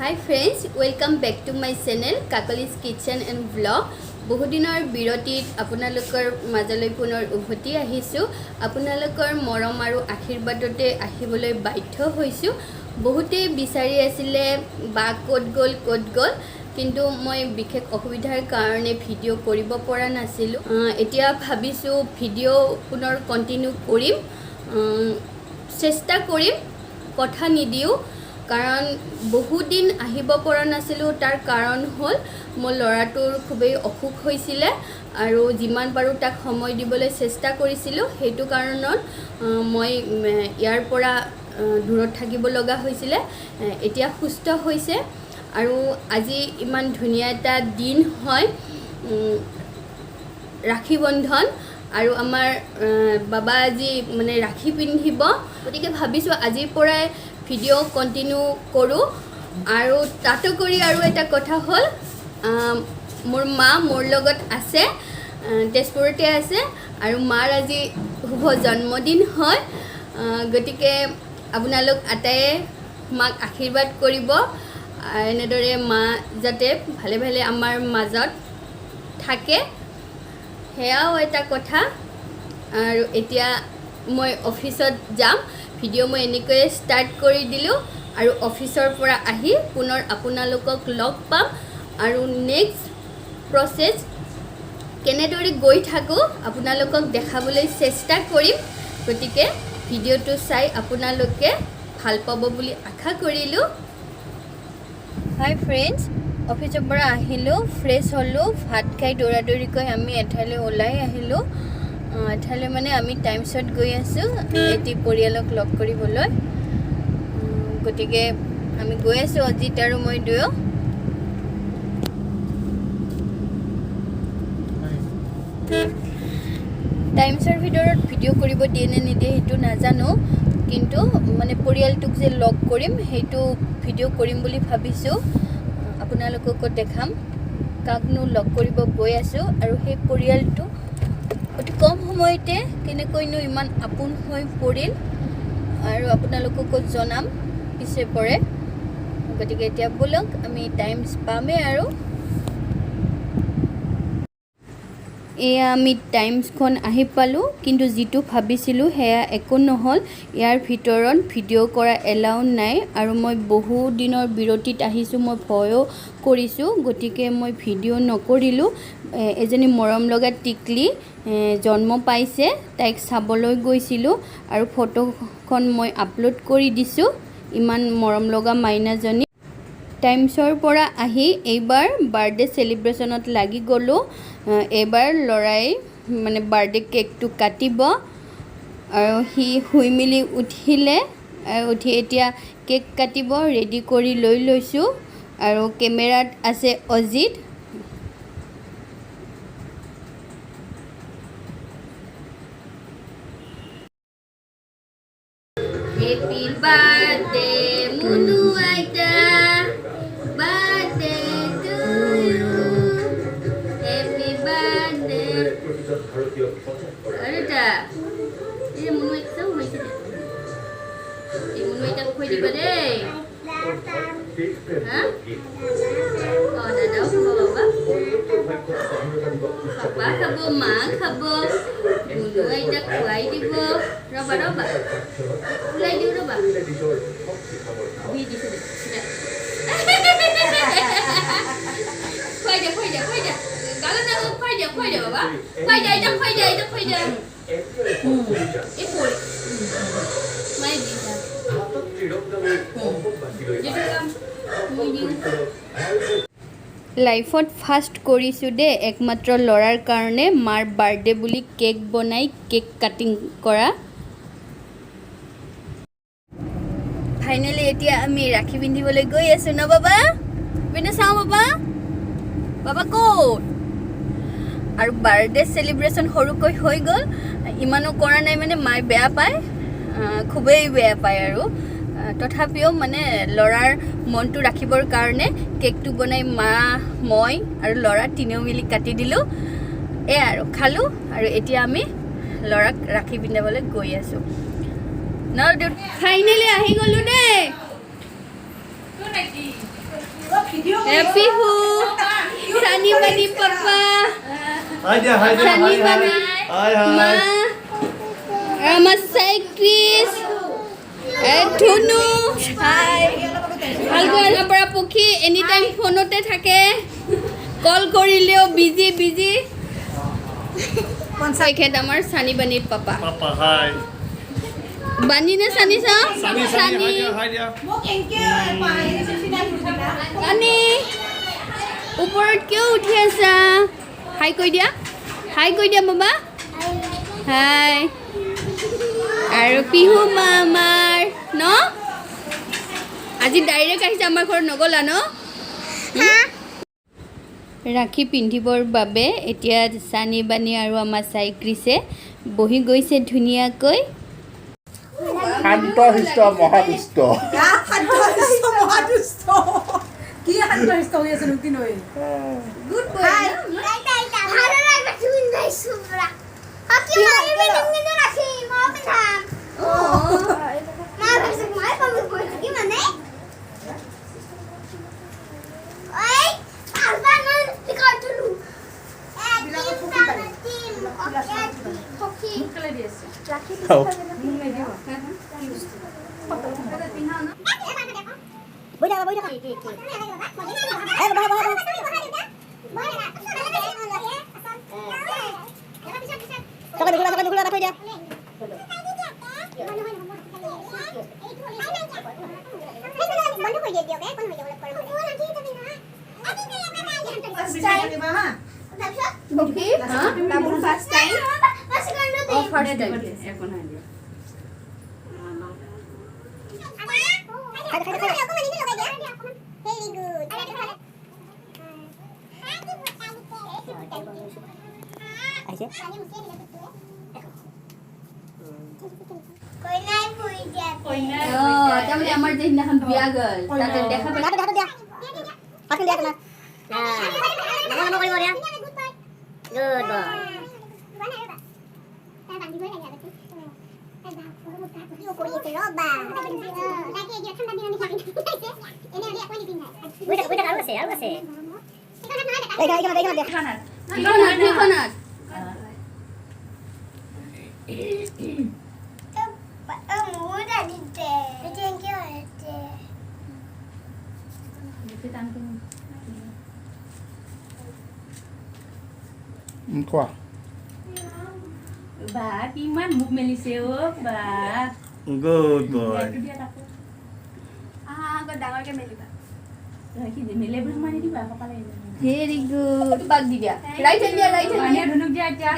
Hi friends, welcome back to my channel Kakali's Kitchen and Vlog. বহুদিনৰ বিৰতিত আপোনালোকৰ মাজলৈ পুনৰ উভতি আহিছো। আপোনালোকৰ মৰম আৰু আশীৰ্বাদতে আহিবলৈ বাধ্য হৈছো। বহুতে বিচাৰি আছিল বা ক'ত গ'ল কিন্তু মই বিশেষ অসুবিধাৰ কাৰণে ভিডিও কৰিব পৰা নাছিলো। এতিয়া ভাবিছো ভিডিও পুনৰ কন্টিনিউ কৰিম, চেষ্টা কৰিম, কথা নিদিও কাৰণ বহুত দিন আহিব পৰা নাছিলো। তাৰ কাৰণ হ'ল মোৰ ল'ৰাটোৰ খুবেই অসুখ হৈছিল আৰু যিমান পাৰো তাক সময় দিবলৈ চেষ্টা কৰিছিলো। সেইটো কাৰণত মই ইয়াৰ পৰা দূৰত থাকিব লগা হৈছিল। এতিয়া সুস্থ হৈছে আৰু আজি ইমান ধুনীয়া এটা দিন হয়, ৰাখি বন্ধন আৰু আমাৰ বাবা আজি মানে ৰাখি পিন্ধিব। গতিকে ভাবিছো আজিৰ পৰাই ভিডিও কন্টিনিউ কৰো। আৰু তাতো কৰি আৰু এটা কথা হ'ল মোৰ মা মোৰ লগত আছে, তেজপুৰতে আছে আৰু মাৰ আজি শুভ জন্মদিন হয়। গতিকে আপোনালোক আটায়ে মাক আশীৰ্বাদ কৰিব, এনেদৰে মা যাতে ভালে ভালে আমাৰ মাজত থাকে, সেয়াও এটা কথা। আৰু এতিয়া মই অফিচত যাম। ভিডিও মই এনেকৈ ষ্টাৰ্ট কৰি দিলোঁ আৰু অফিচৰ পৰা আহি পুনৰ আপোনালোকক লগ পাম আৰু নেক্সট প্ৰচেছ কেনেদৰে গৈ থাকোঁ আপোনালোকক দেখাবলৈ চেষ্টা কৰিম। গতিকে ভিডিওটো চাই আপোনালোকে ভাল পাব বুলি আশা কৰিলোঁ। হাই ফ্ৰেণ্ডছ, অফিচৰ পৰা আহিলোঁ, ফ্ৰেছ হ'লোঁ, ভাত খাই দৌৰাদৌৰিকৈ আমি এঠাইলৈ ওলাই আহিলোঁ। এঠাইলৈ মানে আমি টাইমছত গৈ আছোঁ এটি পৰিয়ালক লগ কৰিবলৈ। গতিকে আমি গৈ আছোঁ, অজিত আৰু মই দুয়ো। টাইমছৰ ভিতৰত ভিডিঅ' কৰিব দিয়ে নে নিদিয়ে সেইটো নাজানো, কিন্তু মানে পৰিয়ালটোক যে লগ কৰিম সেইটো ভিডিঅ' কৰিম বুলি ভাবিছোঁ। আপোনালোককো দেখাম কাকনো লগ কৰিব গৈ আছোঁ আৰু সেই পৰিয়ালটো অতি কম সময়তে কেনেকৈনো ইমান আপোন হৈ পৰিল আৰু আপোনালোককো জনাম পিছে পৰে। গতিকে এতিয়া বলক আমি টাইমছ পামেই আৰু। এয়া আমি টাইমছখন আহি পালোঁ, কিন্তু যিটো ভাবিছিলোঁ সেয়া একো নহ'ল। ইয়াৰ ভিতৰত ভিডিঅ' কৰা এলাউ নাই আৰু মই বহু দিনৰ বিৰতিত আহিছোঁ, মই ভয়ো কৰিছোঁ। গতিকে মই ভিডিঅ' নকৰিলোঁ। এজনী মৰম লগা টিকলি জন্ম পাইছে, তাইক চাবলৈ গৈছিলোঁ আৰু ফটোখন মই আপলোড কৰি দিছোঁ। ইমান মৰম লগা মাইনাজনী। টাইমছৰ পৰা আহি এইবাৰ বাৰ্থডে চেলিব্ৰেশ্যনত লাগি গ'লোঁ। এইবাৰ ল'ৰাই মানে বাৰ্থডে কেকটো কাটিব আৰু সি শুই মেলি উঠিলে, উঠি এতিয়া কেক কাটিব ৰেডি কৰি লৈ লৈছোঁ। আৰু কেমেৰাত আছে Ajit. Happy birthday Munu Aida, birthday to you, happy birthday. Arita, ini Munu Aida tahu macam ni? Ini Munu Aida kau di mana? Hah? Oh, dah tahu sama bapa? Papa kabo, mak kabo, Munu Aida kuai di bo, roba. Mulai dulu roba. Biji sudah. Kuai dah. Kalau nak kuai dah bapa. Kuai dah. Ipul. Mai bisa. লাইফত first কৰিছোঁ দে, একমাত্ৰ ল'ৰাৰ কাৰণে মাৰ birthday বুলি cake বনাই cake cutting কৰা। Finally এতিয়া আমি ৰাখি পিন্ধিবলৈ গৈ আছোঁ ন বাবা? পিনে চাওঁ বাবা ক'ত? আৰু বাৰ্থডে চেলিব্ৰেশ্যন সৰুকৈ হৈ গ'ল, ইমানো কৰা নাই, মানে মায়ে বেয়া পায়, খুবেই বেয়া পায় আৰু তথাপিও মানে ল'ৰাৰ মনটো ৰাখিবৰ কাৰণে কেকটো বনাই মা, মই আৰু ল'ৰা তিনিও মিলি কাটি দিলোঁ। আৰু খালোঁ আৰু এতিয়া আমি ল'ৰাক ৰাখি পিন্ধাবলৈ গৈ আছোঁ। ফাইনেলি আহি গ'লোঁ দেই। Happy Hu, Sunny Bunny Papa, Sunny Bunny Ma, Chris, Thunu, hi. Algo para Pukhi, anytime phone te thake, call korileo busy. Once I get amar Sunny Bunny Papa. Papa, hi. Bunny na Sunny sa? Sunny, hi dear. Sunny, ওপৰত কিয় উঠি আছা? হাই কৈ দিয়া বাবা। হাই। আৰু পিহু মা আমাৰ ন? আজি ডাইৰেক্ট আহিছে আমাৰ ঘৰত নগলা ন? ৰাখি পিন্ধিবৰ বাবে এতিয়া চানি বানি আৰু আমাৰ চাইক্ৰিছে বহি গৈছে ধুনীয়াকৈ। শান্ত-শিষ্ট মহাদুষ্ট। কি শান্ত-শিষ্ট হৈ আছে নুকি নৈ? Good boy. ভালো লাগবে তুমি নাই সুবরা আপনি মারবে তুমি না রাখি মা পিঠাম ও মা ভাবছে মা পাবো কই কি মানে ওই আলবার মান টিকার তুলু মুখলে দি আছে রাখি মুখ নাই দিও বইটা দুগুলা রাখো দিয়া বন্ধ করে দিও ওকে কোন হয়ে যাবে ওকে বাবুর ফার্স্ট টাইম ও ফার্স্ট টাইম এখন আইলো তাৰমানে আমাৰ যে সিদিনাখন বিয়া গ'ল তাতে দেখা পাই কোৱা বা কিমান মুখ মেলিছে ও বা গুড বয় ডাঙৰকে মেলিবা কি মেলে বুজ মাৰি দিবা কপালে ভেৰি গুড বাগ দি দিয়া ৰাইট হেণ্ড দিয়া মানে ধনুক দিয়া এতিয়া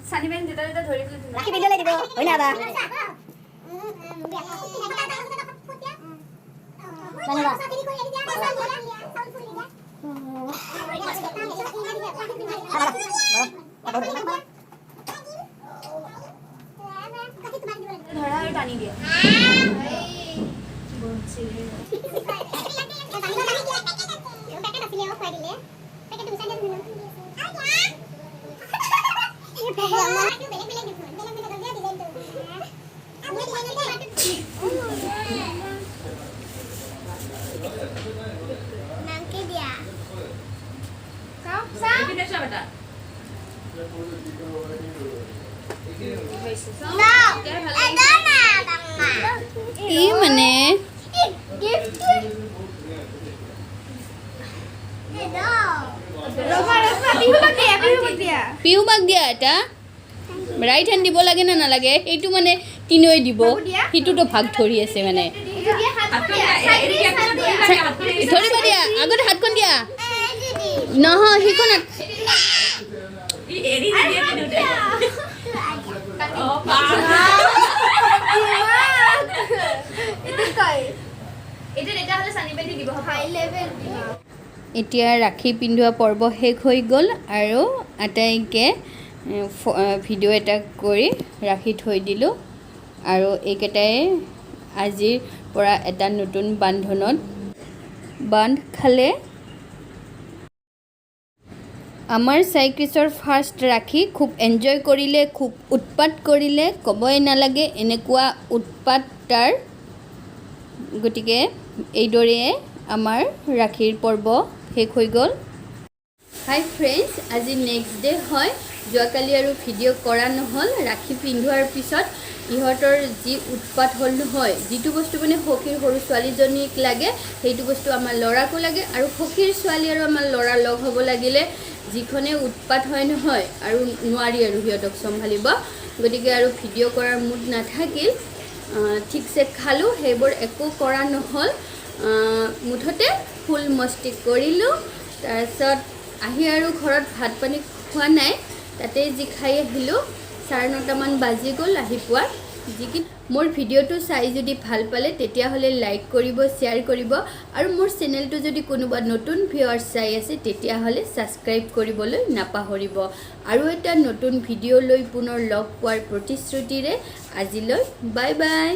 চানিবেন যেটা ধৰি দিলে ৰাখি ভিডিও দিব হয় না বা ধৰা আৰু টানি দিয়া কি মানে পিহু বাগ দিয়া এটা ৰাইট হেণ্ড দিব লাগে না নালাগে এইটো মানে তিনৈ দিব সিটোতো ভাগ ধৰি আছে মানে ধৰিব দিয়া আগতে হাতখন দিয়া নহয় সিখন এতিয়া ৰাখি পিন্ধোৱা পৰ্ব শেষ হৈ গ'ল আৰু আটাইকে ভিডিঅ' এটা কৰি ৰাখি থৈ দিলোঁ আৰু এইকেইটাই আজিৰ পৰা এটা নতুন বান্ধনত বান্ধ খালে আমাৰ চাইক্ৰিছৰ ফাৰ্ষ্ট ৰাখি খুব এনজয় কৰিলে খুব উৎপাত কৰিলে ক'বই নালাগে এনেকুৱা উৎপাত তাৰ গতিকে এইদৰে আমাৰ ৰাখীৰ পৰ্ব শেষ হৈ গ'ল। হাই ফ্ৰেণ্ডছ, আজি নেক্সট ডে হয়। যোৱাকালি আৰু ভিডিঅ' কৰা নহ'ল। ৰাখী পিন্ধোৱাৰ পিছত ইহঁতৰ যি উৎপাত হ'ল নহয়, যিটো বস্তু মানে সখীৰ সৰু ছোৱালীজনীক লাগে সেইটো বস্তু আমাৰ ল'ৰাকো লাগে, আৰু সখীৰ ছোৱালী আৰু আমাৰ ল'ৰা লগ হ'ব লাগিলে যিখনে উৎপাত হয় নহয়, আৰু নোৱাৰি আৰু সিহঁতক চম্ভালিব। গতিকে আৰু ভিডিঅ' কৰাৰ মুড নাথাকিল। ঠিকছে খালোঁ, সেইবোৰ একো কৰা নহ'ল। মুঠতে ফুল মস্তি কৰিলোঁ। তাৰপিছত আহি আৰু ঘৰত ভাত পানী খোৱা নাই, তাতে যি খাই আহিলোঁ। 9:30 বাজি গ'ল আহি পোৱাৰ। মোৰ ভিডিঅ'টো চাই যদি ভাল পালে তেতিয়াহ'লে লাইক কৰিব, শ্বেয়াৰ কৰিব, আৰু মোৰ চেনেলটো যদি কোনোবা নতুন ভিউৱাৰ্ছ চাই আছে তেতিয়াহ'লে ছাবস্ক্ৰাইব কৰিবলৈ নাপাহৰিব। আৰু এটা নতুন ভিডিঅ' লৈ পুনৰ লগ পোৱাৰ প্ৰতিশ্ৰুতিৰে আজিলৈ বাই বাই।